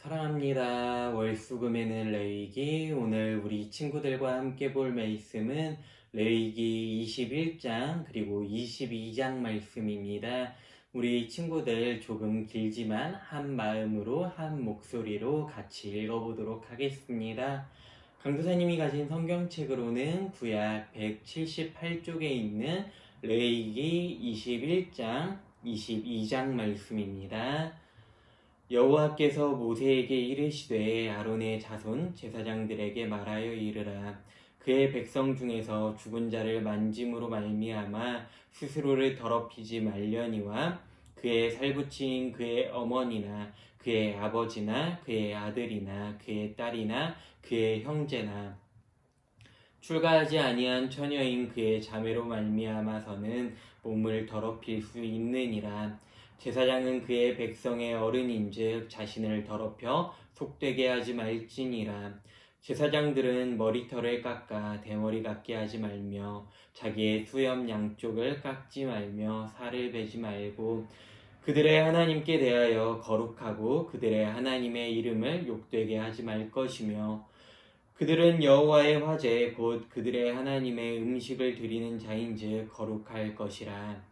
사랑합니다. 월수금에는 레위기. 오늘 우리 친구들과 함께 볼 말씀은 레위기 21장 그리고 22장 말씀입니다. 우리 친구들 조금 길지만 한 마음으로 한 목소리로 같이 읽어보도록 하겠습니다. 강도사님이 가진 성경책으로는 구약 178쪽에 있는 레위기 21장 22장 말씀입니다. 여호와께서 모세에게 이르시되 아론의 자손 제사장들에게 말하여 이르라. 그의 백성 중에서 죽은 자를 만짐으로 말미암아 스스로를 더럽히지 말려니와 그의 살부친 그의 어머니나 그의 아버지나 그의 아들이나 그의 딸이나 그의 형제나 출가하지 아니한 처녀인 그의 자매로 말미암아서는 몸을 더럽힐 수 있느니라. 제사장은 그의 백성의 어른인즉 자신을 더럽혀 속되게 하지 말지니라. 제사장들은 머리털을 깎아 대머리 같게 하지 말며 자기의 수염 양쪽을 깎지 말며 살을 베지 말고 그들의 하나님께 대하여 거룩하고 그들의 하나님의 이름을 욕되게 하지 말 것이며 그들은 여호와의 화제 곧 그들의 하나님의 음식을 드리는 자인즉 거룩할 것이라.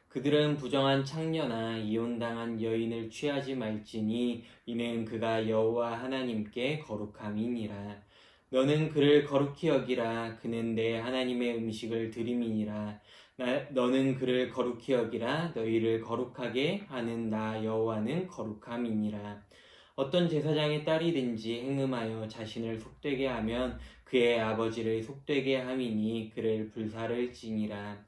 그들은 부정한 창녀나 이혼당한 여인을 취하지 말지니 이는 그가 여호와 하나님께 거룩함이니라. 너는 그를 거룩히 여기라. 그는 내 하나님의 음식을 드림이니라. 너는 그를 거룩히 여기라. 너희를 거룩하게 하는 나 여호와는 거룩함이니라. 어떤 제사장의 딸이든지 행음하여 자신을 속되게 하면 그의 아버지를 속되게 함이니 그를 불사를 지니라.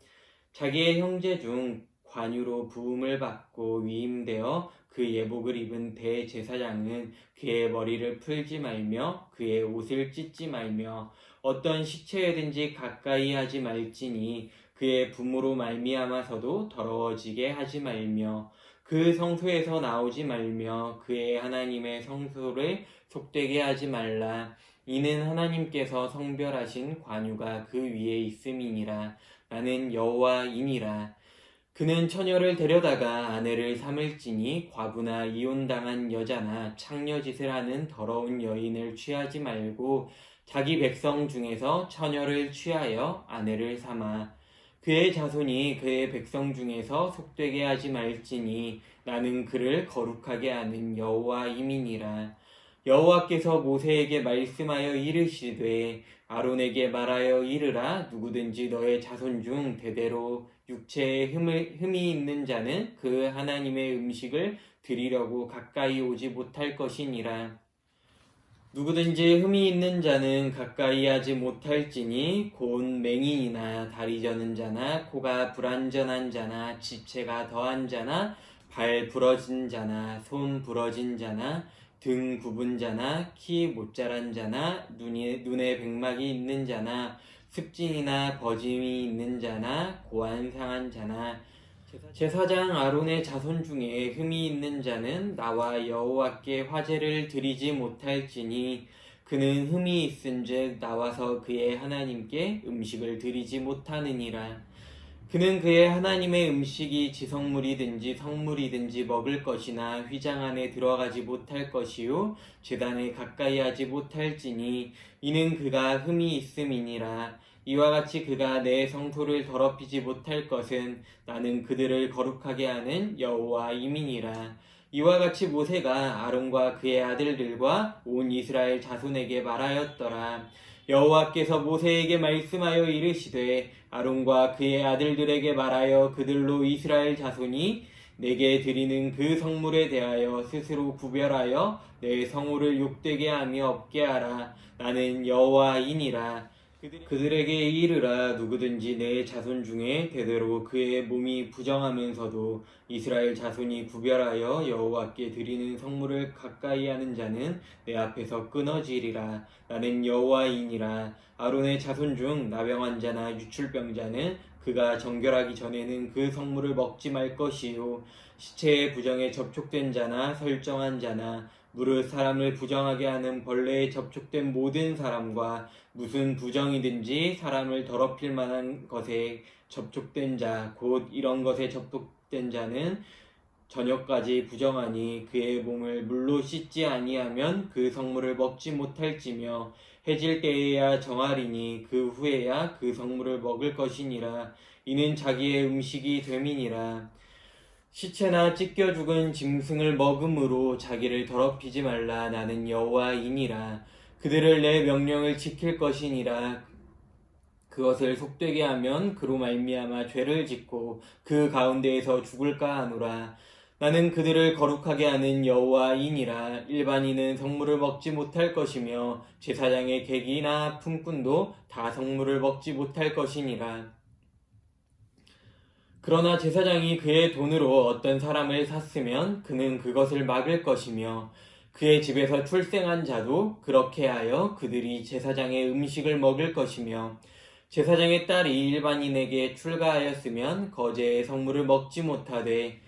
자기의 형제 중 관유로 부음을 받고 위임되어 그 예복을 입은 대제사장은 그의 머리를 풀지 말며 그의 옷을 찢지 말며 어떤 시체에든지 가까이 하지 말지니 그의 부모로 말미암아서도 더러워지게 하지 말며 그 성소에서 나오지 말며 그의 하나님의 성소를 속되게 하지 말라. 이는 하나님께서 성별하신 관유가 그 위에 있음이니라. 나는 여호와이니라. 그는 처녀를 데려다가 아내를 삼을지니 과부나 이혼당한 여자나 창녀짓을 하는 더러운 여인을 취하지 말고 자기 백성 중에서 처녀를 취하여 아내를 삼아 그의 자손이 그의 백성 중에서 속되게 하지 말지니 나는 그를 거룩하게 하는 여호와임이니라. 여호와께서 모세에게 말씀하여 이르시되 아론에게 말하여 이르라. 누구든지 너의 자손 중 대대로 육체에 흠이 있는 자는 그 하나님의 음식을 드리려고 가까이 오지 못할 것이니라. 누구든지 흠이 있는 자는 가까이 하지 못할지니 곧 맹인이나 다리 저는 자나 코가 불완전한 자나 지체가 더한 자나 발 부러진 자나 손 부러진 자나 등 굽은 자나 키 못 자란 자나 눈에 백막이 있는 자나 습진이나 버짐이 있는 자나 고안 상한 자나 제사장 아론의 자손 중에 흠이 있는 자는 나와 여호와께 화제를 드리지 못할지니 그는 흠이 있은즉 나와서 그의 하나님께 음식을 드리지 못하느니라. 그는 그의 하나님의 음식이 지성물이든지 성물이든지 먹을 것이나 휘장 안에 들어가지 못할 것이요 제단에 가까이 하지 못할지니 이는 그가 흠이 있음이니라. 이와 같이 그가 내 성소를 더럽히지 못할 것은 나는 그들을 거룩하게 하는 여호와임이니라. 이와 같이 모세가 아론과 그의 아들들과 온 이스라엘 자손에게 말하였더라. 여호와께서 모세에게 말씀하여 이르시되 아론과 그의 아들들에게 말하여 그들로 이스라엘 자손이 내게 드리는 그 성물에 대하여 스스로 구별하여 내 성호를 욕되게 하며 없게 하라. 나는 여호와이니라. 그들에게 이르라. 누구든지 내 자손 중에 대대로 그의 몸이 부정하면서도 이스라엘 자손이 구별하여 여호와께 드리는 성물을 가까이 하는 자는 내 앞에서 끊어지리라. 나는 여호와이니라. 아론의 자손 중 나병한 자나 유출병자는 그가 정결하기 전에는 그 성물을 먹지 말 것이요 시체의 부정에 접촉된 자나 설정한 자나 무릇 사람을 부정하게 하는 벌레에 접촉된 모든 사람과 무슨 부정이든지 사람을 더럽힐 만한 것에 접촉된 자, 곧 이런 것에 접촉된 자는 저녁까지 부정하니 그의 몸을 물로 씻지 아니하면 그 성물을 먹지 못할지며 해질 때에야 정하리니 그 후에야 그 성물을 먹을 것이니라. 이는 자기의 음식이 됨이니라. 시체나 찢겨 죽은 짐승을 먹음으로 자기를 더럽히지 말라. 나는 여호와이니라. 그들을 내 명령을 지킬 것이니라. 그것을 속되게 하면 그로 말미암아 죄를 짓고 그 가운데에서 죽을까 하노라. 나는 그들을 거룩하게 하는 여호와이니라. 일반인은 성물을 먹지 못할 것이며 제사장의 객이나 품꾼도 다 성물을 먹지 못할 것이니라. 그러나 제사장이 그의 돈으로 어떤 사람을 샀으면 그는 그것을 막을 것이며 그의 집에서 출생한 자도 그렇게 하여 그들이 제사장의 음식을 먹을 것이며 제사장의 딸이 일반인에게 출가하였으면 거제의 성물을 먹지 못하되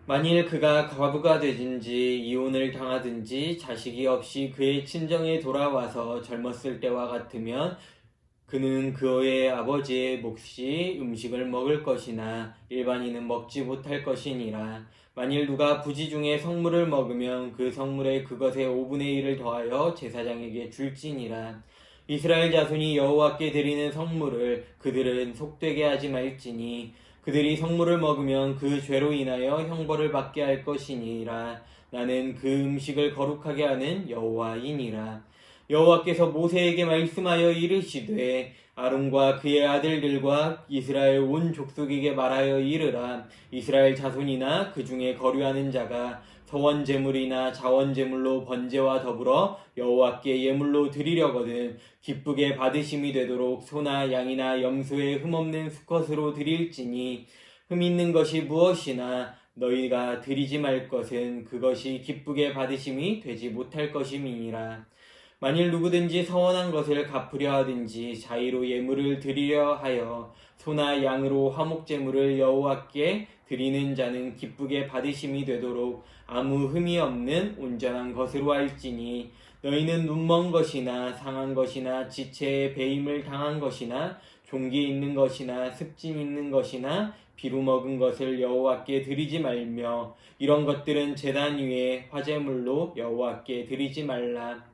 만일 그가 과부가 되든지 이혼을 당하든지 자식이 없이 그의 친정에 돌아와서 젊었을 때와 같으면 그는 그의 아버지의 몫이 음식을 먹을 것이나 일반인은 먹지 못할 것이니라. 만일 누가 부지 중에 성물을 먹으면 그 성물에 그것의 5분의 1을 더하여 제사장에게 줄지니라. 이스라엘 자손이 여호와께 드리는 성물을 그들은 속되게 하지 말지니 그들이 성물을 먹으면 그 죄로 인하여 형벌을 받게 할 것이니라. 나는 그 음식을 거룩하게 하는 여호와이니라. 여호와께서 모세에게 말씀하여 이르시되 아론과 그의 아들들과 이스라엘 온 족속에게 말하여 이르라. 이스라엘 자손이나 그 중에 거류하는 자가 서원 제물이나 자원 제물로 번제와 더불어 여호와께 예물로 드리려거든 기쁘게 받으심이 되도록 소나 양이나 염소의 흠없는 수컷으로 드릴지니 흠 있는 것이 무엇이나 너희가 드리지 말 것은 그것이 기쁘게 받으심이 되지 못할 것임이니라. 만일 누구든지 서원한 것을 갚으려 하든지 자의로 예물을 드리려 하여 소나 양으로 화목제물을 여호와께 드리는 자는 기쁘게 받으심이 되도록 아무 흠이 없는 온전한 것으로 할지니 너희는 눈먼 것이나 상한 것이나 지체에 배임을 당한 것이나 종기 있는 것이나 습진 있는 것이나 비루 먹은 것을 여호와께 드리지 말며 이런 것들은 제단 위에 화제물로 여호와께 드리지 말라.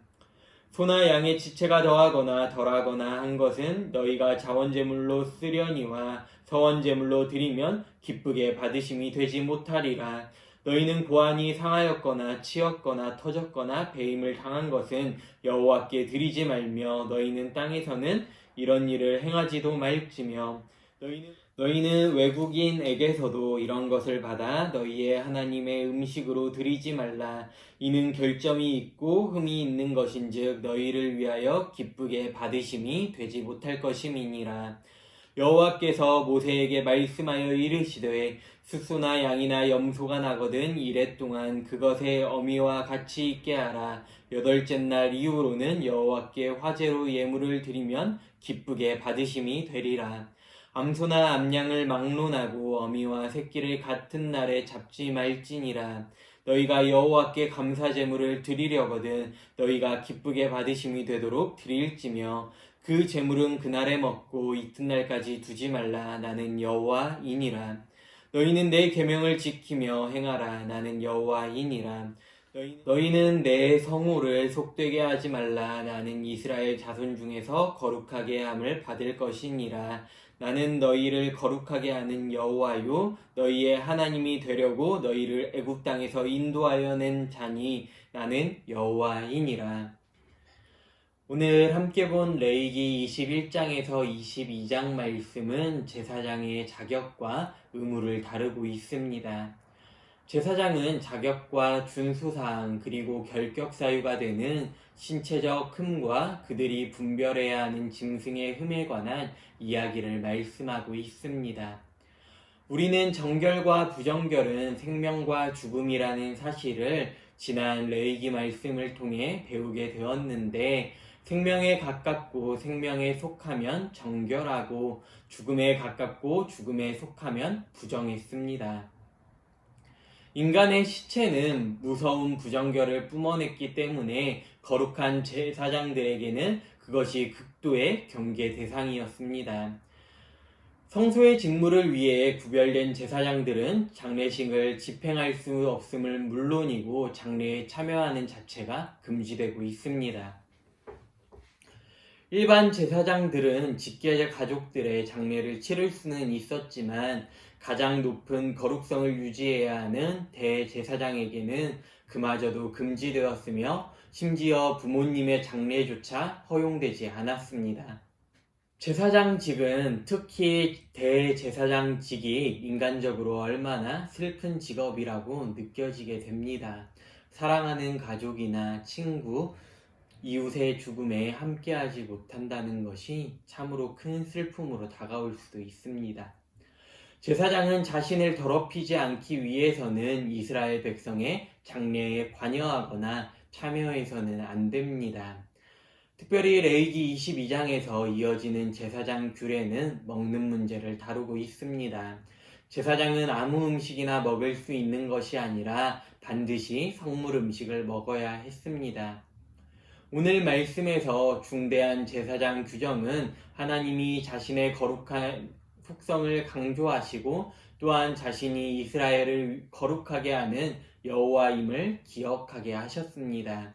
소나 양의 지체가 더하거나 덜하거나 한 것은 너희가 자원제물로 쓰려니와 서원제물로 드리면 기쁘게 받으심이 되지 못하리라. 너희는 고안이 상하였거나 치였거나 터졌거나 배임을 당한 것은 여호와께 드리지 말며 너희는 땅에서는 이런 일을 행하지도 말지며 너희는 외국인에게서도 이런 것을 받아 너희의 하나님의 음식으로 드리지 말라. 이는 결점이 있고 흠이 있는 것인즉 너희를 위하여 기쁘게 받으심이 되지 못할 것임이니라. 여호와께서 모세에게 말씀하여 이르시되 수소나 양이나 염소가 나거든 이래 동안 그것의 어미와 같이 있게 하라. 8째 날 이후로는 여호와께 화제로 예물을 드리면 기쁘게 받으심이 되리라. 암소나 암양을 막론하고 어미와 새끼를 같은 날에 잡지 말지니라. 너희가 여호와께 감사제물을 드리려거든 너희가 기쁘게 받으심이 되도록 드릴지며 그 제물은 그날에 먹고 이튿날까지 두지 말라. 나는 여호와이니라. 너희는 내 계명을 지키며 행하라. 나는 여호와이니라. 너희는 내 성호를 속되게 하지 말라. 나는 이스라엘 자손 중에서 거룩하게 함을 받을 것이니라. 나는 너희를 거룩하게 하는 여호와요 너희의 하나님이 되려고 너희를 애굽 땅에서 인도하여 낸 자니 나는 여호와이니라. 오늘 함께 본 레위기 21장에서 22장 말씀은 제사장의 자격과 의무를 다루고 있습니다. 제사장은 자격과 준수사항 그리고 결격사유가 되는 신체적 흠과 그들이 분별해야 하는 짐승의 흠에 관한 이야기를 말씀하고 있습니다. 우리는 정결과 부정결은 생명과 죽음이라는 사실을 지난 레위기 말씀을 통해 배우게 되었는데 생명에 가깝고 생명에 속하면 정결하고 죽음에 가깝고 죽음에 속하면 부정했습니다. 인간의 시체는 무서운 부정결을 뿜어냈기 때문에 거룩한 제사장들에게는 그것이 극도의 경계 대상이었습니다. 성소의 직무를 위해 구별된 제사장들은 장례식을 집행할 수 없음을 물론이고 장례에 참여하는 자체가 금지되고 있습니다. 일반 제사장들은 직계 가족들의 장례를 치를 수는 있었지만 가장 높은 거룩성을 유지해야 하는 대제사장에게는 그마저도 금지되었으며 심지어 부모님의 장례조차 허용되지 않았습니다. 제사장직은 특히 대제사장직이 인간적으로 얼마나 슬픈 직업이라고 느껴지게 됩니다. 사랑하는 가족이나 친구, 이웃의 죽음에 함께하지 못한다는 것이 참으로 큰 슬픔으로 다가올 수도 있습니다. 제사장은 자신을 더럽히지 않기 위해서는 이스라엘 백성의 장례에 관여하거나 참여해서는 안 됩니다. 특별히 레위기 22장에서 이어지는 제사장 규례는 먹는 문제를 다루고 있습니다. 제사장은 아무 음식이나 먹을 수 있는 것이 아니라 반드시 성물 음식을 먹어야 했습니다. 오늘 말씀에서 중대한 제사장 규정은 하나님이 자신의 거룩한 속성을 강조하시고 또한 자신이 이스라엘을 거룩하게 하는 여호와임을 기억하게 하셨습니다.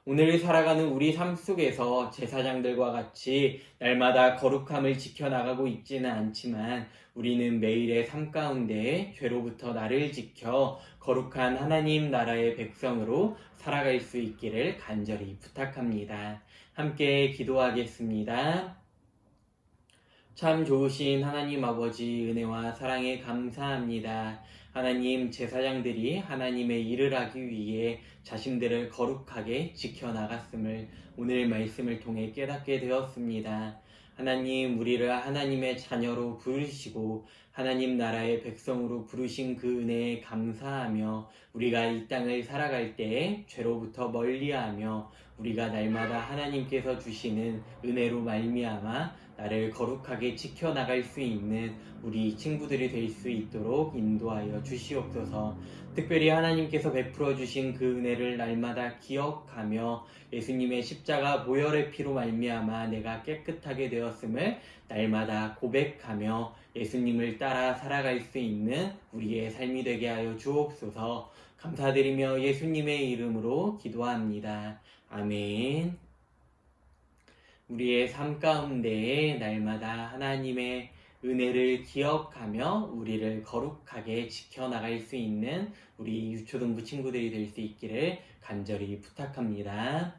오늘 살아가는 우리 삶 속에서 제사장들과 같이 날마다 거룩함을 지켜나가고 있지는 않지만 우리는 매일의 삶 가운데 죄로부터 나를 지켜 거룩한 하나님 나라의 백성으로 살아갈 수 있기를 간절히 부탁합니다. 함께 기도하겠습니다. 참 좋으신 하나님 아버지 은혜와 사랑에 감사합니다. 하나님 제사장들이 하나님의 일을 하기 위해 자신들을 거룩하게 지켜나갔음을 오늘 말씀을 통해 깨닫게 되었습니다. 하나님 우리를 하나님의 자녀로 부르시고 하나님 나라의 백성으로 부르신 그 은혜에 감사하며 우리가 이 땅을 살아갈 때에 죄로부터 멀리하며 우리가 날마다 하나님께서 주시는 은혜로 말미암아 나를 거룩하게 지켜나갈 수 있는 우리 친구들이 될 수 있도록 인도하여 주시옵소서. 특별히 하나님께서 베풀어 주신 그 은혜를 날마다 기억하며 예수님의 십자가 보혈의 피로 말미암아 내가 깨끗하게 되었음을 날마다 고백하며 예수님을 따라 살아갈 수 있는 우리의 삶이 되게 하여 주옵소서. 감사드리며 예수님의 이름으로 기도합니다. 아멘. 우리의 삶 가운데에 날마다 하나님의 은혜를 기억하며 우리를 거룩하게 지켜나갈 수 있는 우리 유초등부 친구들이 될 수 있기를 간절히 부탁합니다.